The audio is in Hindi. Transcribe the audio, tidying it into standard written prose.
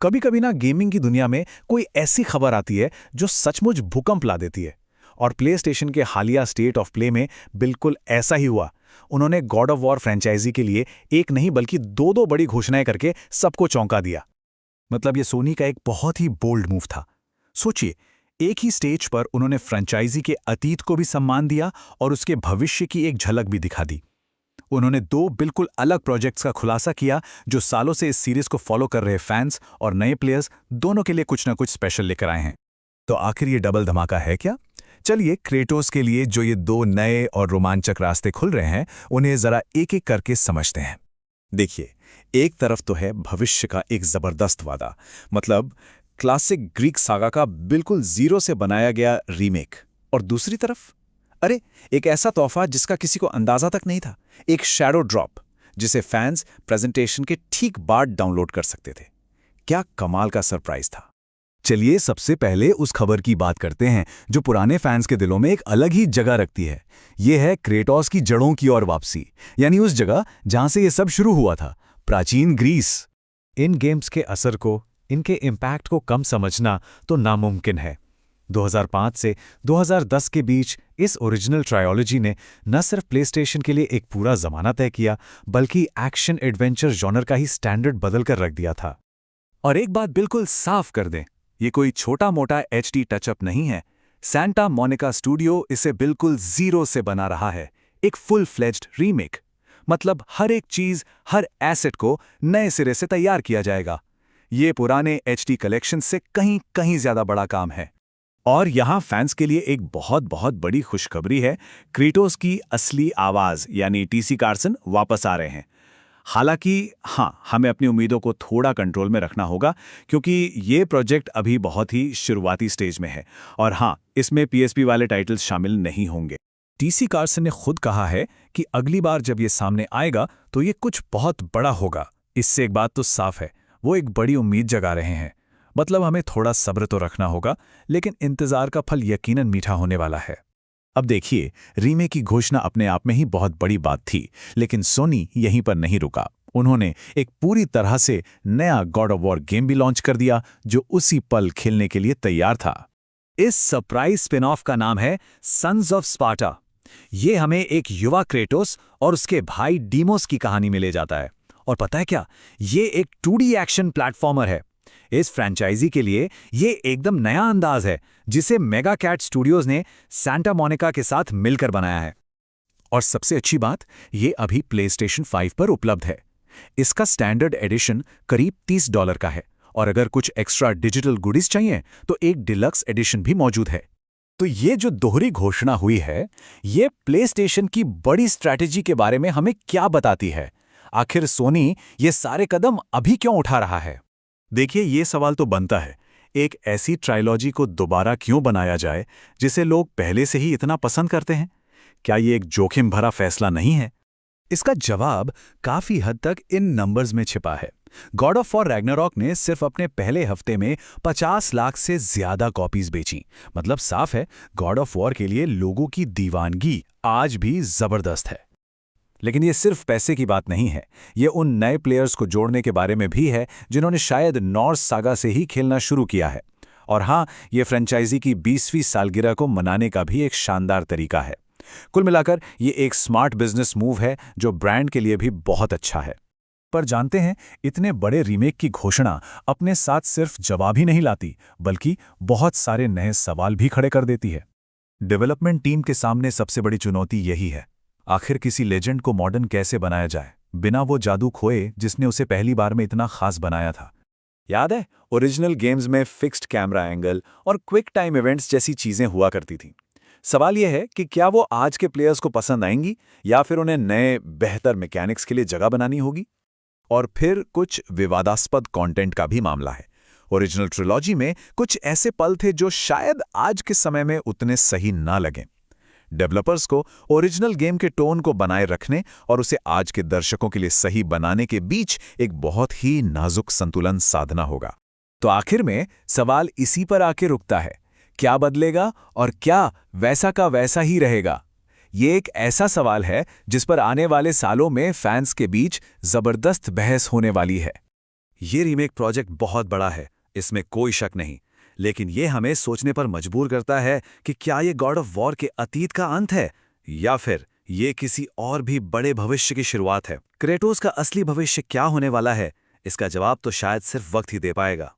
कभी कभी ना गेमिंग की दुनिया में कोई ऐसी खबर आती है जो सचमुच भूकंप ला देती है। और प्ले स्टेशन के हालिया स्टेट ऑफ प्ले में बिल्कुल ऐसा ही हुआ। उन्होंने गॉड ऑफ वॉर फ्रेंचाइजी के लिए एक नहीं बल्कि दो दो बड़ी घोषणाएं करके सबको चौंका दिया। मतलब ये सोनी का एक बहुत ही बोल्ड मूव था। सोचिए, एक ही स्टेज पर उन्होंने फ्रेंचाइजी के अतीत को भी सम्मान दिया और उसके भविष्य की एक झलक भी दिखा दी। उन्होंने दो बिल्कुल अलग प्रोजेक्ट्स का खुलासा किया जो सालों से इस सीरीज को फॉलो कर रहे फैंस और नए प्लेयर्स दोनों के लिए कुछ ना कुछ स्पेशल लेकर आए हैं। तो आखिर ये डबल धमाका है क्या? चलिए, क्रेटोस के लिए जो ये दो नए और रोमांचक रास्ते खुल रहे हैं उन्हें जरा एक एक करके समझते हैं। देखिए, एक तरफ तो है भविष्य का एक जबरदस्त वादा, मतलब क्लासिक ग्रीक सागा का बिल्कुल जीरो से बनाया गया रीमेक। और दूसरी तरफ, अरे, एक ऐसा तोहफा जिसका किसी को अंदाजा तक नहीं था, एक शैडो ड्रॉप जिसे फैंस प्रेजेंटेशन के ठीक बाद डाउनलोड कर सकते थे। क्या कमाल का सरप्राइज था। चलिए, सबसे पहले उस खबर की बात करते हैं जो पुराने फैंस के दिलों में एक अलग ही जगह रखती है। ये है क्रेटोस की जड़ों की ओर वापसी, यानी उस जगह जहां से ये सब शुरू हुआ था, प्राचीन ग्रीस। इन गेम्स के असर को, इनके इम्पैक्ट को कम समझना तो नामुमकिन है। 2005 से 2010 के बीच इस ओरिजिनल ट्रायोलॉजी ने न सिर्फ प्लेस्टेशन के लिए एक पूरा जमाना तय किया, बल्कि एक्शन एडवेंचर जॉनर का ही स्टैंडर्ड बदल कर रख दिया था। और एक बात बिल्कुल साफ कर दें, ये कोई छोटा मोटा एचडी टचअप नहीं है। सैंटा मोनिका स्टूडियो इसे बिल्कुल जीरो से बना रहा है, एक फुल फ्लेज्ड रीमेक। मतलब हर एक चीज, हर एसेट को नए सिरे से तैयार किया जाएगा। ये पुराने एचडी कलेक्शन से कहीं कहीं ज्यादा बड़ा काम है। और यहाँ फैंस के लिए एक बहुत बहुत बड़ी खुशखबरी है। क्रेटोस की असली आवाज यानी टीसी कार्सन वापस आ रहे हैं। हालांकि हाँ, हमें अपनी उम्मीदों को थोड़ा कंट्रोल में रखना होगा, क्योंकि ये प्रोजेक्ट अभी बहुत ही शुरुआती स्टेज में है। और हाँ, इसमें पीएसपी वाले टाइटल्स शामिल नहीं होंगे। टीसी कार्सन ने खुद कहा है कि अगली बार जब ये सामने आएगा तो ये कुछ बहुत बड़ा होगा। इससे एक बात तो साफ है, वो एक बड़ी उम्मीद जगा रहे हैं। मतलब हमें थोड़ा सब्र तो रखना होगा, लेकिन इंतजार का फल यकीनन मीठा होने वाला है। अब देखिए, रीमेक की घोषणा अपने आप में ही बहुत बड़ी बात थी, लेकिन सोनी यहीं पर नहीं रुका। उन्होंने एक पूरी तरह से नया गॉड ऑफ वॉर गेम भी लॉन्च कर दिया, जो उसी पल खेलने के लिए तैयार था। इस सरप्राइज स्पिन ऑफ का नाम है सन्स ऑफ स्पार्टा। ये हमें एक युवा क्रेटोस और उसके भाई डीमोस की कहानी में ले जाता है। और पता है क्या, ये एक 2D एक्शन प्लेटफॉर्मर है। इस फ्रेंचाइजी के लिए ये एकदम नया अंदाज है, जिसे मेगा कैट स्टूडियोज ने सैंटा मोनिका के साथ मिलकर बनाया है। और सबसे अच्छी बात, ये अभी प्लेस्टेशन 5 पर उपलब्ध है। इसका स्टैंडर्ड एडिशन करीब $30 का है, और अगर कुछ एक्स्ट्रा डिजिटल गुडीज चाहिए तो एक डिलक्स एडिशन भी मौजूद है। तो ये जो दोहरी घोषणा हुई है, ये प्लेस्टेशन की बड़ी स्ट्रैटेजी के बारे में हमें क्या बताती है? आखिर सोनी ये सारे कदम अभी क्यों उठा रहा है? देखिए, ये सवाल तो बनता है, एक ऐसी ट्रायलॉजी को दोबारा क्यों बनाया जाए जिसे लोग पहले से ही इतना पसंद करते हैं? क्या ये एक जोखिम भरा फैसला नहीं है? इसका जवाब काफी हद तक इन नंबर्स में छिपा है। गॉड ऑफ वॉर रैग्नारॉक ने सिर्फ अपने पहले हफ्ते में 50 लाख से ज्यादा कॉपीज बेची। मतलब साफ है, गॉड ऑफ वॉर के लिए लोगों की दीवानगी आज भी जबरदस्त है। लेकिन ये सिर्फ पैसे की बात नहीं है, ये उन नए प्लेयर्स को जोड़ने के बारे में भी है जिन्होंने शायद नॉर्स सागा से ही खेलना शुरू किया है। और हाँ, ये फ्रेंचाइजी की 20वीं सालगिरह को मनाने का भी एक शानदार तरीका है। कुल मिलाकर ये एक स्मार्ट बिजनेस मूव है जो ब्रांड के लिए भी बहुत अच्छा है। पर जानते हैं, इतने बड़े रीमेक की घोषणा अपने साथ सिर्फ जवाब ही नहीं लाती, बल्कि बहुत सारे नए सवाल भी खड़े कर देती है। डेवलपमेंट टीम के सामने सबसे बड़ी चुनौती यही है, आखिर किसी लेजेंड को मॉडर्न कैसे बनाया जाए बिना वो जादू खोए जिसने उसे पहली बार में इतना खास बनाया था। याद है, ओरिजिनल गेम्स में फिक्स्ड कैमरा एंगल और क्विक टाइम इवेंट्स जैसी चीजें हुआ करती थीं। सवाल यह है कि क्या वो आज के प्लेयर्स को पसंद आएंगी या फिर उन्हें नए बेहतर मैकेनिक्स के लिए जगह बनानी होगी। और फिर कुछ विवादास्पद कंटेंट का भी मामला है। ओरिजिनल ट्रिलॉजी में कुछ ऐसे पल थे जो शायद आज के समय में उतने सही ना लगें। डेवलपर्स को ओरिजिनल गेम के टोन को बनाए रखने और उसे आज के दर्शकों के लिए सही बनाने के बीच एक बहुत ही नाजुक संतुलन साधना होगा। तो आखिर में सवाल इसी पर आके रुकता है, क्या बदलेगा और क्या वैसा का वैसा ही रहेगा? ये एक ऐसा सवाल है जिस पर आने वाले सालों में फैंस के बीच जबरदस्त बहस होने वाली है। ये रीमेक प्रोजेक्ट बहुत बड़ा है, इसमें कोई शक नहीं, लेकिन ये हमें सोचने पर मजबूर करता है कि क्या ये गॉड ऑफ वॉर के अतीत का अंत है या फिर ये किसी और भी बड़े भविष्य की शुरुआत है। क्रेटोस का असली भविष्य क्या होने वाला है, इसका जवाब तो शायद सिर्फ वक्त ही दे पाएगा।